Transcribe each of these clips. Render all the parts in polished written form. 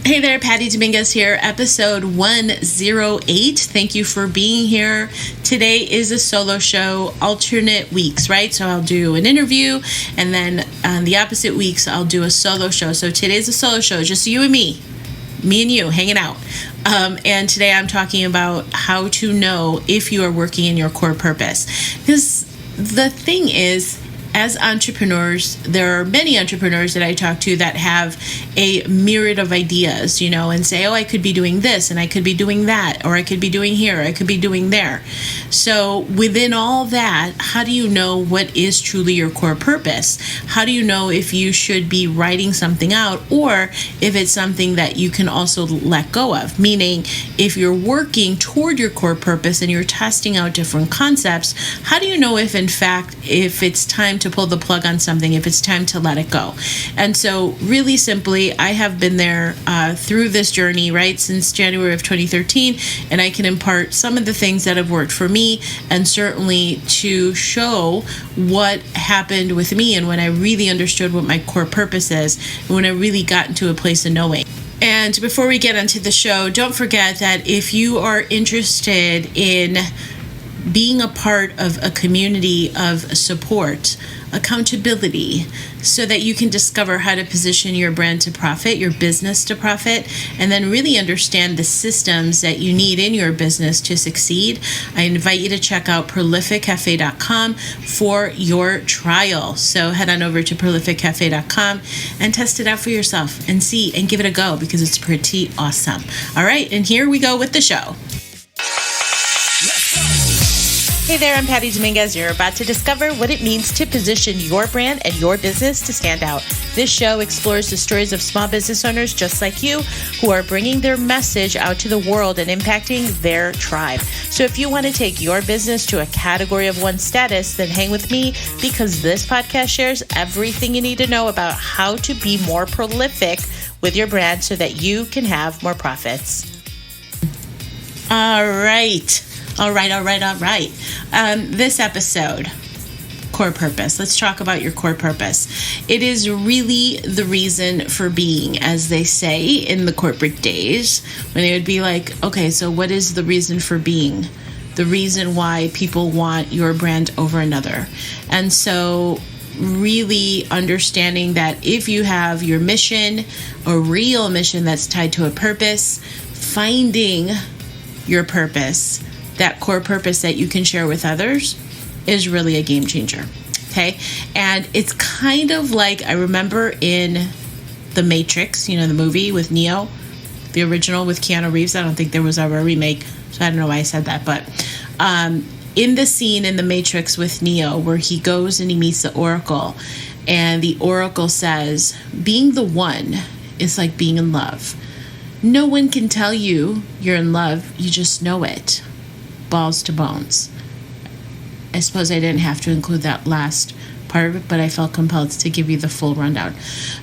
Hey there, Patty Dominguez here, episode 108. Thank you for being here. Today is a solo show, alternate weeks, right? So I'll do an interview, and then on the opposite weeks, I'll do a solo show. So today's a solo show, just you and me and you hanging out. And today I'm talking about how to know if you are working in your core purpose. Because the thing is, as entrepreneurs, there are many entrepreneurs that I talk to that have a myriad of ideas, and say, oh, I could be doing this and I could be doing that, or I could be doing here, I could be doing there. So within all that, how do you know what is truly your core purpose? How do you know if you should be writing something out or if it's something that you can also let go of? Meaning, if you're working toward your core purpose and you're testing out different concepts, how do you know if in fact, if it's time to pull the plug on something, if it's time to let it go? And so really simply, I have been there through this journey, right, since January of 2013, and I can impart some of the things that have worked for me, and certainly to show what happened with me and when I really understood what my core purpose is, and when I really got into a place of knowing. And before we get into the show, don't forget that if you are interested in being a part of a community of support, accountability, so that you can discover how to position your brand to profit, your business to profit, and then really understand the systems that you need in your business to succeed, I invite you to check out prolificcafe.com for your trial. So head on over to prolificcafe.com and test it out for yourself and see and give it a go, because it's pretty awesome. All right, and here we go with the show. Hey there, I'm Patty Dominguez. You're about to discover what it means to position your brand and your business to stand out. This show explores the stories of small business owners just like you who are bringing their message out to the world and impacting their tribe. So if you want to take your business to a category of one status, then hang with me, because this podcast shares everything you need to know about how to be more prolific with your brand so that you can have more profits. All right. This episode, core purpose. Let's talk about your core purpose. It is really the reason for being, as they say in the corporate days, when they would be like, okay, so what is the reason for being? The reason why people want your brand over another. And so really understanding that if you have your mission, a real mission that's tied to a purpose, finding your purpose, that core purpose that you can share with others, is really a game changer. Okay. And it's kind of like, I remember in The Matrix, the movie with Neo, the original with Keanu Reeves. I don't think there was ever a remake, so I don't know why I said that. But in the scene in The Matrix with Neo, where he goes and he meets the Oracle, and the Oracle says, being the one is like being in love. No one can tell you you're in love. You just know it. Balls to bones. I suppose I didn't have to include that last part of it, but I felt compelled to give you the full rundown.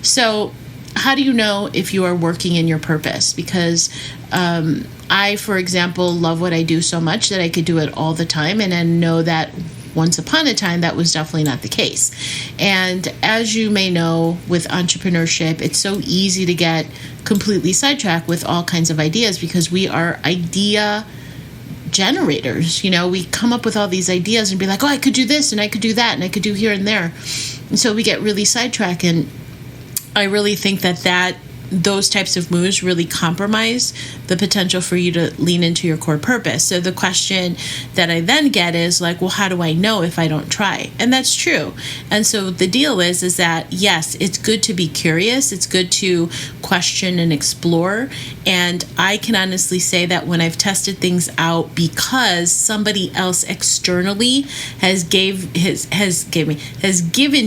So how do you know if you are working in your purpose? Because I, for example, love what I do so much that I could do it all the time, and I know that once upon a time, that was definitely not the case. And as you may know, with entrepreneurship, it's so easy to get completely sidetracked with all kinds of ideas, because we are idea generators. We come up with all these ideas and be like, oh, I could do this and I could do that and I could do here and there. And so we get really sidetracked. And I really think that those types of moves really compromise the potential for you to lean into your core purpose. So the question that I then get is like, well, how do I know if I don't try? And that's true. And so the deal is that, yes, it's good to be curious. It's good to question and explore. And I can honestly say that when I've tested things out because somebody else externally has given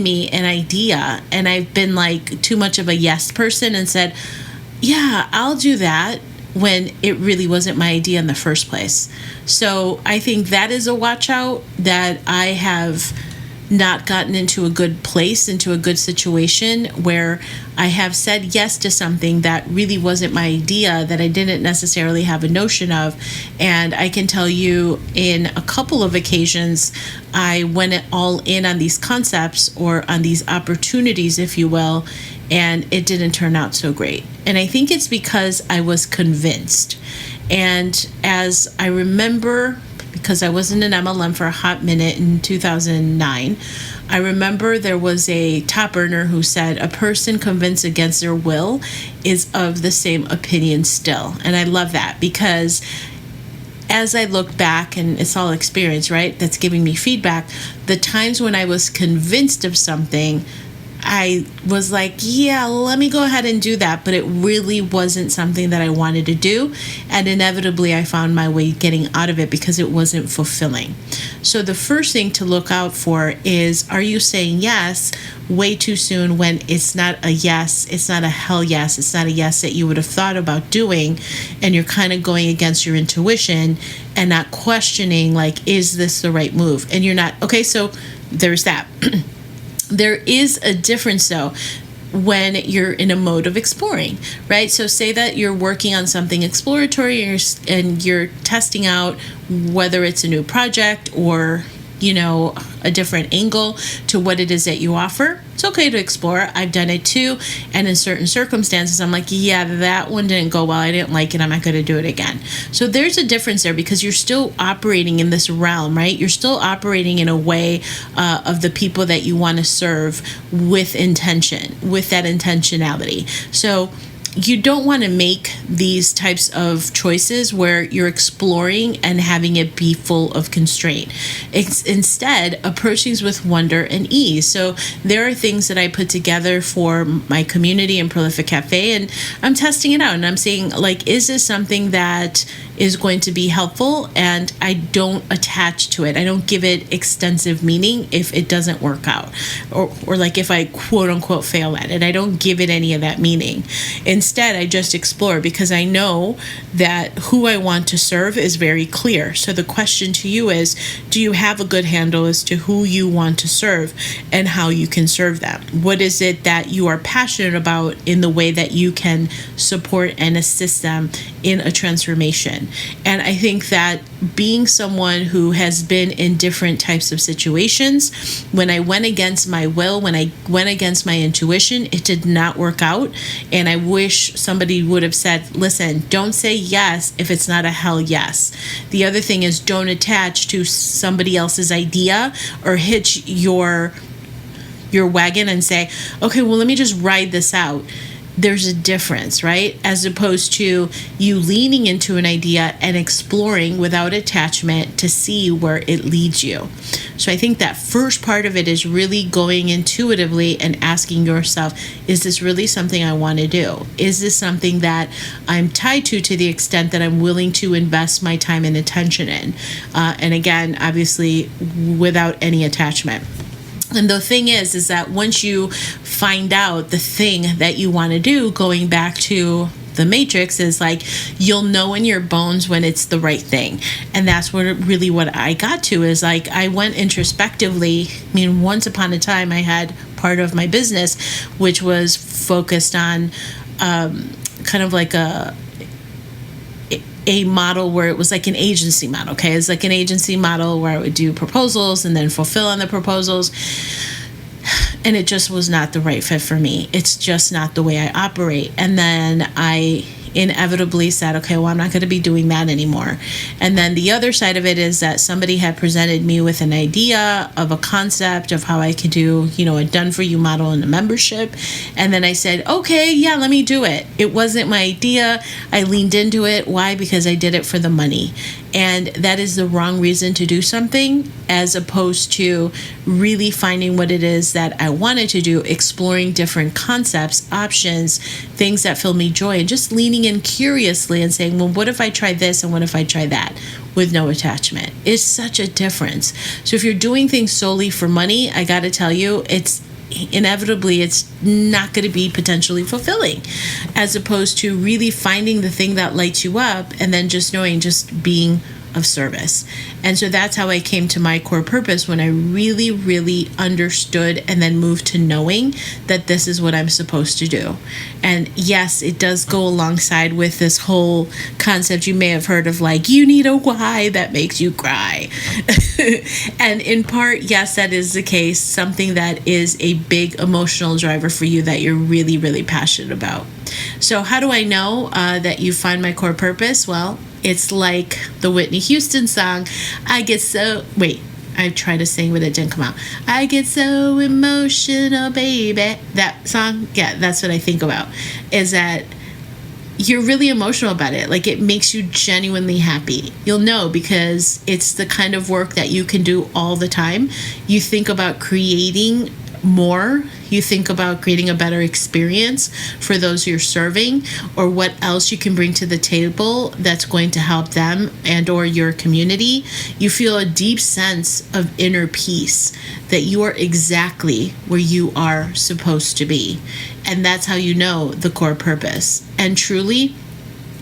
me an idea, and I've been like too much of a yes person and said, yeah, I'll do that, when it really wasn't my idea in the first place. So I think that is a watch out, that I have not gotten into a good place, into a good situation where I have said yes to something that really wasn't my idea, that I didn't necessarily have a notion of. And I can tell you, in a couple of occasions, I went all in on these concepts, or on these opportunities, if you will, and it didn't turn out so great. And I think it's because I was convinced. And as I remember, because I was in an MLM for a hot minute in 2009, I remember there was a top earner who said, a person convinced against their will is of the same opinion still. And I love that, because as I look back, and it's all experience, right, that's giving me feedback, the times when I was convinced of something, I was like, yeah, let me go ahead and do that. But it really wasn't something that I wanted to do. And inevitably, I found my way getting out of it because it wasn't fulfilling. So the first thing to look out for is, are you saying yes way too soon when it's not a yes? It's not a hell yes. It's not a yes that you would have thought about doing. And you're kind of going against your intuition and not questioning, like, is this the right move? And you're not. Okay, so there's that. There is a difference, though, when you're in a mode of exploring, right? So say that you're working on something exploratory and you're testing out whether it's a new project or, a different angle to what it is that you offer. It's okay to explore. I've done it too. And in certain circumstances, I'm like, yeah, that one didn't go well. I didn't like it. I'm not going to do it again. So there's a difference there, because you're still operating in this realm, right? You're still operating in a way of the people that you want to serve with intention, with that intentionality. So you don't want to make these types of choices where you're exploring and having it be full of constraint. It's instead approach things with wonder and ease. So there are things that I put together for my community in Prolific Cafe, and I'm testing it out and I'm saying, like, is this something that is going to be helpful? And I don't attach to it. I don't give it extensive meaning if it doesn't work out, or like if I quote unquote fail at it. I don't give it any of that meaning. Instead, I just explore, because I know that who I want to serve is very clear. So the question to you is, do you have a good handle as to who you want to serve and how you can serve them? What is it that you are passionate about in the way that you can support and assist them in a transformation? And I think that being someone who has been in different types of situations, when I went against my will, when I went against my intuition, it did not work out. And I wish somebody would have said, listen, don't say yes if it's not a hell yes. The other thing is, don't attach to somebody else's idea or hitch your wagon and say, okay, well, let me just ride this out. There's a difference, right? As opposed to you leaning into an idea and exploring without attachment to see where it leads you. So I think that first part of it is really going intuitively and asking yourself, is this really something I want to do? Is this something that I'm tied to the extent that I'm willing to invest my time and attention in? And again, obviously, without any attachment. And the thing is that once you find out the thing that you want to do, going back to the matrix, is like, you'll know in your bones when it's the right thing. And that's what I got to is, like, I went introspectively. I mean, once upon a time, I had part of my business which was focused on kind of like a model where it was like an agency model. Okay, it's like an agency model where I would do proposals and then fulfill on the proposals, and it just was not the right fit for me. It's just not the way I operate. And then I inevitably said, okay, well, I'm not going to be doing that anymore. And then the other side of it is that somebody had presented me with an idea of a concept of how I could do, a done for you model in a membership. And then I said, okay, yeah, let me do it. It wasn't my idea. I leaned into it. Why? Because I did it for the money. And that is the wrong reason to do something, as opposed to really finding what it is that I wanted to do, exploring different concepts, options, things that fill me joy, and just leaning in curiously and saying, well, what if I try this and what if I try that, with no attachment? It's such a difference. So if you're doing things solely for money, I got to tell you, it's not going to be potentially fulfilling, as opposed to really finding the thing that lights you up and then just knowing, just being of service. And so that's how I came to my core purpose, when I really, really understood and then moved to knowing that this is what I'm supposed to do. And yes, it does go alongside with this whole concept you may have heard of, like, you need a why that makes you cry. And in part, yes, that is the case. Something that is a big emotional driver for you that you're really, really passionate about. So how do I know that you find my core purpose? Well, it's like the Whitney Houston song, I tried to sing, but it didn't come out. I get so emotional, baby. That song, yeah, that's what I think about, is that you're really emotional about it. Like, it makes you genuinely happy. You'll know, because it's the kind of work that you can do all the time. You think about creating more. You think about creating a better experience for those you're serving, or what else you can bring to the table that's going to help them and or your community. You feel a deep sense of inner peace, that you are exactly where you are supposed to be. And that's how you know the core purpose. And truly,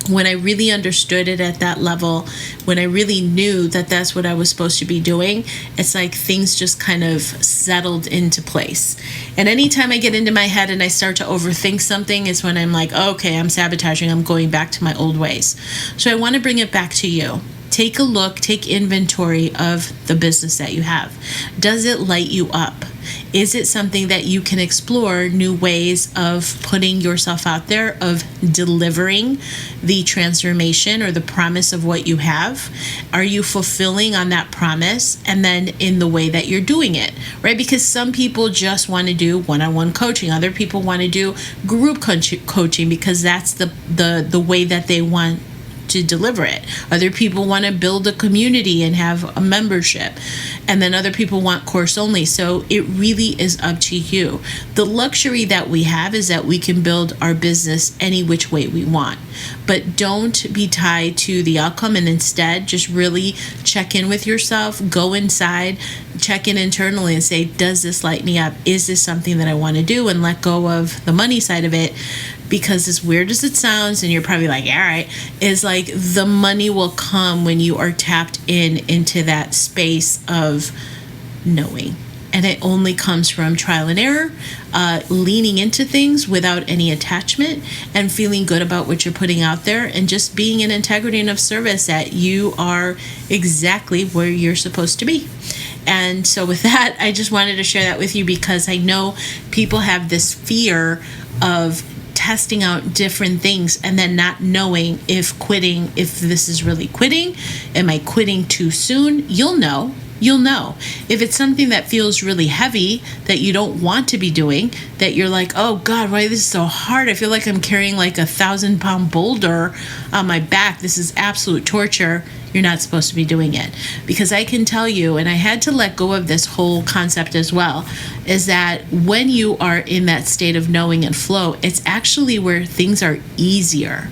when I really understood it at that level, when I really knew that that's what I was supposed to be doing, it's like things just kind of settled into place. And anytime I get into my head and I start to overthink something, is when I'm like, okay, I'm sabotaging, I'm going back to my old ways. So I want to bring it back to you. Take a look, take inventory of the business that you have. Does it light you up? Is it something that you can explore new ways of putting yourself out there, of delivering the transformation or the promise of what you have? Are you fulfilling on that promise, and then in the way that you're doing it, right? Because some people just want to do one-on-one coaching. Other people want to do group coaching because that's the way that they want to deliver it. Other people want to build a community and have a membership, and then other people want course only. So it really is up to you. The luxury that we have is that we can build our business any which way we want, but don't be tied to the outcome, and instead just really check in with yourself, go inside, check in internally and say, does this light me up? Is this something that I want to do? And let go of the money side of it. Because as weird as it sounds, and you're probably like, all right, is like the money will come when you are tapped into that space of knowing. And it only comes from trial and error, leaning into things without any attachment, and feeling good about what you're putting out there, and just being in integrity and of service, that you are exactly where you're supposed to be. And so with that, I just wanted to share that with you, because I know people have this fear of testing out different things and then not knowing if this is really quitting. Am I quitting too soon? You'll know. If it's something that feels really heavy, that you don't want to be doing, that you're like, oh God, why this is so hard? I feel like I'm carrying like 1,000-pound boulder on my back. This is absolute torture. You're not supposed to be doing it. Because I can tell you, and I had to let go of this whole concept as well, is that when you are in that state of knowing and flow, it's actually where things are easier.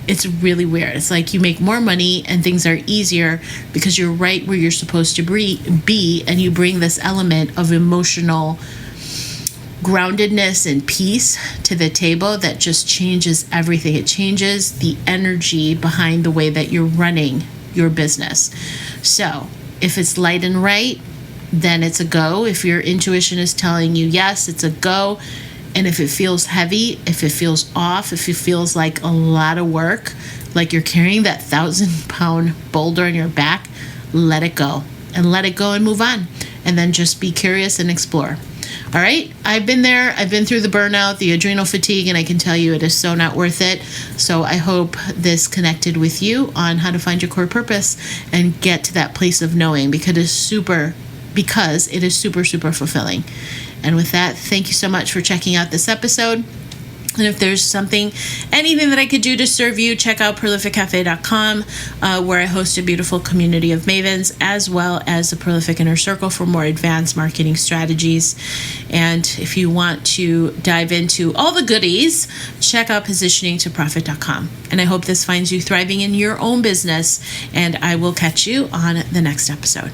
It's really weird. It's like you make more money and things are easier because you're right where you're supposed to be, and you bring this element of emotional groundedness and peace to the table that just changes everything. It changes the energy behind the way that you're running your business. So if it's light and right, then it's a go. If your intuition is telling you yes, it's a go. And if it feels heavy, if it feels off, if it feels like a lot of work, like you're carrying that 1,000-pound boulder on your back, let it go. And let it go and move on. And then just be curious and explore. All right, I've been there. I've been through the burnout, the adrenal fatigue, and I can tell you it is so not worth it. So I hope this connected with you on how to find your core purpose and get to that place of knowing, because it is super fulfilling. And with that, thank you so much for checking out this episode. And if there's anything that I could do to serve you, check out prolificcafe.com, where I host a beautiful community of mavens, as well as the Prolific Inner Circle for more advanced marketing strategies. And if you want to dive into all the goodies, check out positioningtoprofit.com. And I hope this finds you thriving in your own business. And I will catch you on the next episode.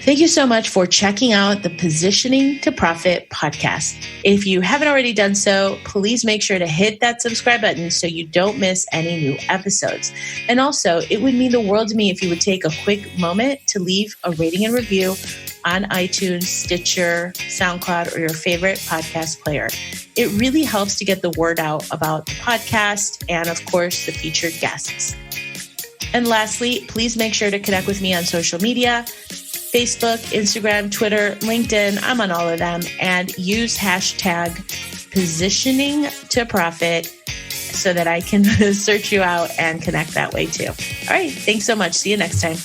Thank you so much for checking out the Positioning to Profit podcast. If you haven't already done so, please make sure to hit that subscribe button so you don't miss any new episodes. And also, it would mean the world to me if you would take a quick moment to leave a rating and review on iTunes, Stitcher, SoundCloud, or your favorite podcast player. It really helps to get the word out about the podcast and, of course, the featured guests. And lastly, please make sure to connect with me on social media. Facebook, Instagram, Twitter, LinkedIn, I'm on all of them, and use hashtag positioning to profit so that I can search you out and connect that way too. All right. Thanks so much. See you next time.